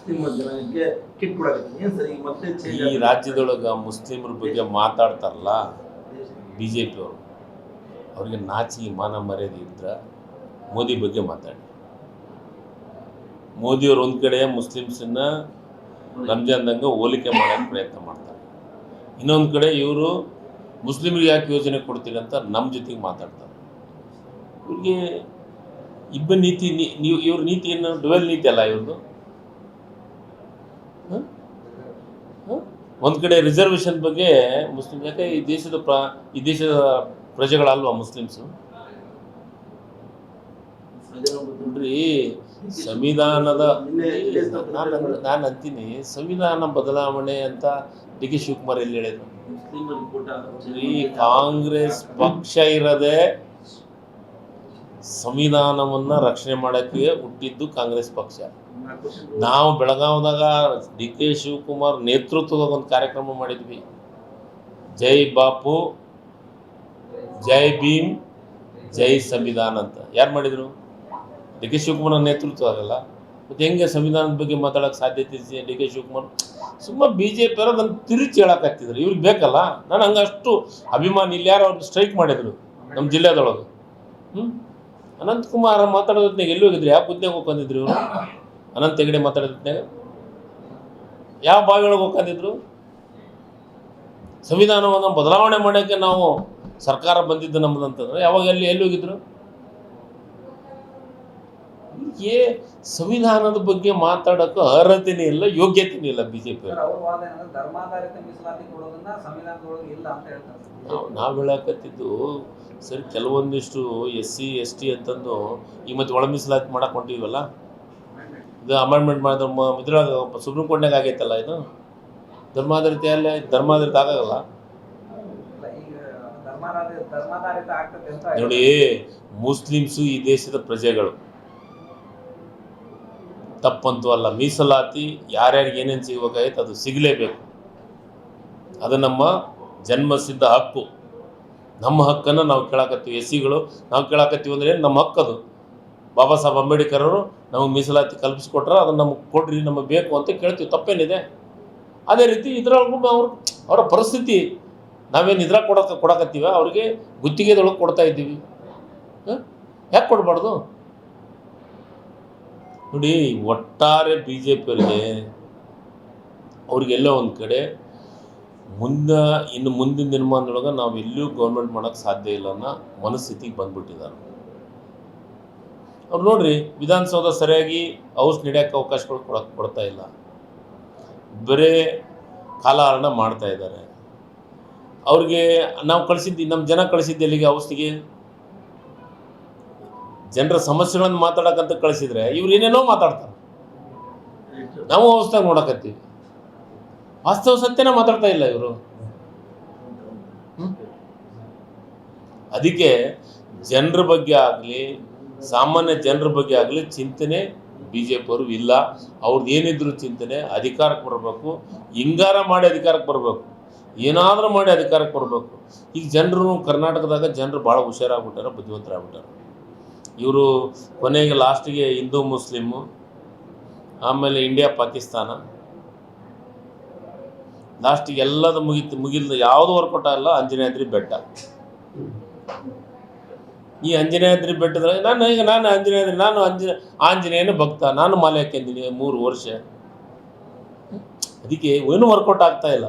Muslim ಜನಾಂಗಕ್ಕೆ kit ಕೊಡಕತ್ತೀನಿ ಏನು sir ಈಗ ಮತ್ತೆ ಈ ರಾಜ್ಯದೊಳಗೆ ಮುಸ್ಲಿಮರ ಬಗ್ಗೆ ಮಾತಾಡ್ತಾರಲ್ಲ ಬಿ ಜೆ ಪಿಯವರು, ಅವ್ರಿಗೆ ನಾಚಿಕೆ ಮಾನ ಮರ್ಯಾದೆ ಇದ್ರೆ ಮೋದಿ ಬಗ್ಗೆ ಮಾತಾಡಿ. ಮೋದಿಯವರು ಒಂದು ಕಡೆ ಮುಸ್ಲಿಮ್ಸನ್ನ ರಂಜಾನ್ದಂಗೆ ಹೋಲಿಕೆ ಮಾಡೋಕ್ಕೆ ಪ್ರಯತ್ನ ಮಾಡ್ತಾರೆ, ಇನ್ನೊಂದು ಕಡೆ ಇವರು ಮುಸ್ಲಿಮ್ರಿಗೆ ಯಾಕೆ ಯೋಜನೆ ಕೊಡ್ತೀರಿ ಅಂತ ನಮ್ಮ ಜೊತೆಗೆ ಮಾತಾಡ್ತಾರೆ. ಇವ್ರಿಗೆ ಇಬ್ಬರು ನೀತಿ ನೀವು ಇವ್ರ ನೀತಿ ಏನು ಡುವೆಲ್ ನೀತಿ ಅಲ್ಲ ಇವ್ರದ್ದು. ಒಂದು ಕಡೆ ರಿಸರ್ವೇಷನ್ ಬಗ್ಗೆ ಮುಸ್ಲಿಮ್, ಯಾಕೆ ಈ ದೇಶದ ಪ್ರಜೆಗಳಲ್ವಾ ಮುಸ್ಲಿಮ್ಸು? ನೋಡ್ರಿ, ಸಂವಿಧಾನದ ನಾನು ಅಂತೀನಿ, ಸಂವಿಧಾನ ಬದಲಾವಣೆ ಅಂತ ಡಿ ಕೆ ಶಿವಕುಮಾರ್ ಎಲ್ಲಿ ಹೇಳಿದ್ರು? ಈ ಕಾಂಗ್ರೆಸ್ ಪಕ್ಷ ಇರದೆ ಸಂವಿಧಾನವನ್ನ ರಕ್ಷಣೆ ಮಾಡೋಕ್ಕೆ ಹುಟ್ಟಿದ್ದು ಕಾಂಗ್ರೆಸ್ ಪಕ್ಷ. ನಾವು ಬೆಳಗಾವದಾಗ ಡಿ ಕೆ ಶಿವಕುಮಾರ್ ನೇತೃತ್ವದಾಗ ಒಂದು ಕಾರ್ಯಕ್ರಮ ಮಾಡಿದ್ವಿ, ಜೈ ಬಾಪು ಜೈ ಭೀಮ್ ಜೈ ಸಂವಿಧಾನ ಅಂತ. ಯಾರು ಮಾಡಿದರು? ಡಿ ಕೆ ಶಿವಕುಮಾರ್ ನೇತೃತ್ವ ಆಗಲ್ಲ. ಮತ್ತು ಹೆಂಗೆ ಸಂವಿಧಾನದ ಬಗ್ಗೆ ಮಾತಾಡೋಕ್ಕೆ ಸಾಧ್ಯತೆ ಇದೆ? ಡಿ ಕೆ ಶಿವಕುಮಾರ್ ಸುಮ್ಮ ಬಿ ಜೆ ಪಿ ಅವ್ರು ನನ್ನ ತಿರುಚಿ ಹೇಳಕತ್ತಿದ್ರು, ಇವ್ರಿಗೆ ಬೇಕಲ್ಲ. ನಾನು ಹಂಗಷ್ಟು ಅಭಿಮಾನಿ. ಇಲ್ಲಿ ಯಾರು ಅವ್ರು ಸ್ಟ್ರೈಕ್ ಮಾಡಿದರು ನಮ್ಮ ಜಿಲ್ಲೆದೊಳಗೆ. ಅನಂತಕುಮಾರ್ ಮಾತಾಡೋದ್ನಾಗ ಎಲ್ಲಿ ಹೋಗಿದ್ರು? ಯಾವ ಹುದ್ದೆಗೆ ಹೋಗ್ಕೊಂಡಿದ್ರು ಇವರು? ಅನಂತ ಹೆಗಡೆ ಮಾತಾಡೋದ್ನಾಗ ಯಾವ ಬಾವಿಯೊಳಗೆ ಹೋಗ್ಕೊಂಡಿದ್ರು? ಸಂವಿಧಾನವನ್ನು ಬದಲಾವಣೆ ಮಾಡೋಕ್ಕೆ ನಾವು ಸರ್ಕಾರ ಬಂದಿದ್ದು ನಮ್ಮದು ಅಂತಂದ್ರೆ ಯಾವಾಗ ಎಲ್ಲಿ ಹೋಗಿದ್ರು? ಹೀಗೆ ಸಂವಿಧಾನದ ಬಗ್ಗೆ ಮಾತಾಡೋಕೆ ಅರ್ಹತೆನೇ ಇಲ್ಲ, ಯೋಗ್ಯತೆನೇ ಇಲ್ಲ ಬಿ ಜೆ ಪಿ. ನಾವು ಹೇಳಕತ್ತಿದ್ದು ಸರಿ, ಕೆಲವೊಂದಿಷ್ಟು SC ST ಅಂತಂದು ಈ ಮತ್ತೆ ಒಳ ಮೀಸಲಾತಿ ಮಾಡಕ್ಕೆ ಹೊಂಟಿವಲ್ಲ, ಇದು ಅಮೆಂಡ್ಮೆಂಟ್ ಮಾಡಿದ್ರೆ ಇದ್ರಾಗ ಸುಪ್ರೀಂ ಕೋರ್ಟ್ನಾಗ ಆಗೈತಲ್ಲ. ಇದು ಧರ್ಮಾಧಾರಿತ ಆಗಲ್ಲ ನೋಡಿ. ಮುಸ್ಲಿಮ್ಸು ಈ ದೇಶದ ಪ್ರಜೆಗಳು, ತಪ್ಪಂತೂ ಅಲ್ಲ. ಮೀಸಲಾತಿ ಯಾರ್ಯಾರಿಗೆ ಏನೇನು ಸಿಗಬೇಕಾಯ್ತು ಅದು ಸಿಗಲೇಬೇಕು. ಅದು ನಮ್ಮ ಜನ್ಮಸಿದ್ಧ ಹಕ್ಕು. ನಮ್ಮ ಹಕ್ಕನ್ನು ನಾವು ಕೇಳಾಕತ್ತೀವಿ. SCಗಳು ನಾವು ಕೇಳಾಕತ್ತೀವಿ ಅಂದರೆ ನಮ್ಮ ಹಕ್ಕದು. ಬಾಬಾ ಸಾಹೇಬ್ ಅಂಬೇಡ್ಕರ್ ಅವರು ನಮಗೆ ಮೀಸಲಾತಿ ಕಲ್ಪಿಸ್ಕೊಟ್ರೆ ಅದನ್ನು ನಮಗೆ ಕೊಡ್ರಿ, ನಮಗೆ ಬೇಕು ಅಂತ ಕೇಳ್ತೀವಿ, ತಪ್ಪೇನಿದೆ? ಅದೇ ರೀತಿ ಇದ್ರೊಳಗೂ ಅವರ ಪರಿಸ್ಥಿತಿ ನಾವೇನು ಇದ್ರಾಗ ಕೊಡಕತ್ತೀವ, ಅವ್ರಿಗೆ ಗುತ್ತಿಗೆದೊಳಗೆ ಕೊಡ್ತಾ ಇದ್ದೀವಿ. ಯಾಕೆ ಕೊಡಬಾರ್ದು? ನೋಡಿ, ಒಟ್ಟಾರೆ ಬಿ ಜೆ ಪಿಯವರಿಗೆ ಅವ್ರಿಗೆಲ್ಲ ಒಂದು ಕಡೆ ಇನ್ನು ಮುಂದಿನ ದಿನಮಾನದೊಳಗೆ ನಾವು ಎಲ್ಲಿಯೂ ಗೌರ್ಮೆಂಟ್ ಮಾಡೋಕ್ಕೆ ಸಾಧ್ಯ ಇಲ್ಲ ಅನ್ನೋ ಮನಸ್ಥಿತಿಗೆ ಬಂದ್ಬಿಟ್ಟಿದ್ದಾರೆ ಅವ್ರು. ನೋಡ್ರಿ, ವಿಧಾನಸೌಧ ಸರಿಯಾಗಿ ಹೌಸ್ ನಡೆಯೋಕ್ಕೆ ಅವಕಾಶಗಳು ಕೊಡ್ತಾ ಇಲ್ಲ, ಬರೀ ಕಾಲಹರಣ ಮಾಡ್ತಾ ಇದ್ದಾರೆ. ಅವ್ರಿಗೆ ನಾವು ನಮ್ಮ ಜನ ಕಳಿಸಿದ್ದು ಎಲ್ಲಿಗೆ? ಔಷಧಿಗೆ ಜನರ ಸಮಸ್ಯೆಗಳನ್ನು ಮಾತಾಡೋಕ್ಕಂತ ಕಳಿಸಿದ್ರೆ ಇವ್ರು ಏನೇನೋ ಮಾತಾಡ್ತಾರೆ. ನಾವು ಅವಸ್ಥಾಗ ನೋಡಕತ್ತೀವಿ, ವಾಸ್ತವ ಸತ್ಯನ ಮಾತಾಡ್ತಾ ಇಲ್ಲ ಇವರು. ಅದಕ್ಕೆ ಜನರ ಬಗ್ಗೆ ಆಗಲಿ, ಸಾಮಾನ್ಯ ಜನರ ಬಗ್ಗೆ ಆಗಲಿ ಚಿಂತನೆ ಬಿ ಜೆ ಪಿ ಅವರು ಇಲ್ಲ. ಅವ್ರದ್ದು ಏನಿದ್ರು ಚಿಂತನೆ ಅಧಿಕಾರಕ್ಕೆ ಬರಬೇಕು, ಹಿಂಗಾರ ಮಾಡಿ ಅಧಿಕಾರಕ್ಕೆ ಬರಬೇಕು, ಏನಾದರೂ ಮಾಡಿ ಅಧಿಕಾರಕ್ಕೆ ಬರಬೇಕು. ಈಗ ಜನರು ಕರ್ನಾಟಕದಾಗ ಜನರು ಭಾಳ ಹುಷಾರಾಗ್ಬಿಟ್ಟಾರೆ, ಬುದ್ಧಿವಂತರಾಗ್ಬಿಟ್ಟಾರೆ. ಇವರು ಕೊನೆಗೆ ಲಾಸ್ಟಿಗೆ ಹಿಂದೂ ಮುಸ್ಲಿಮು, ಆಮೇಲೆ ಇಂಡಿಯಾ ಪಾಕಿಸ್ತಾನ, ಲಾಸ್ಟಿಗೆ ಎಲ್ಲದು ಮುಗಿಲ್ದು ಯಾವುದು ವರ್ಕೌಟ್ ಆಗಲ್ಲ. ಆಂಜನೇಯಾದ್ರಿ ಬೆಟ್ಟ. ಈ ಆಂಜನೇಯಾದ್ರಿ ಬೆಟ್ಟದಲ್ಲಿ ನಾನು ಆಂಜನೇಯನ ಭಕ್ತ, ನಾನು ಮಾಲೆ ಹಾಕ್ಯಂದಿನಿ 3 ವರ್ಷ. ಅದಕ್ಕೆ ಏನೂ ವರ್ಕೌಟ್ ಆಗ್ತಾ ಇಲ್ಲ.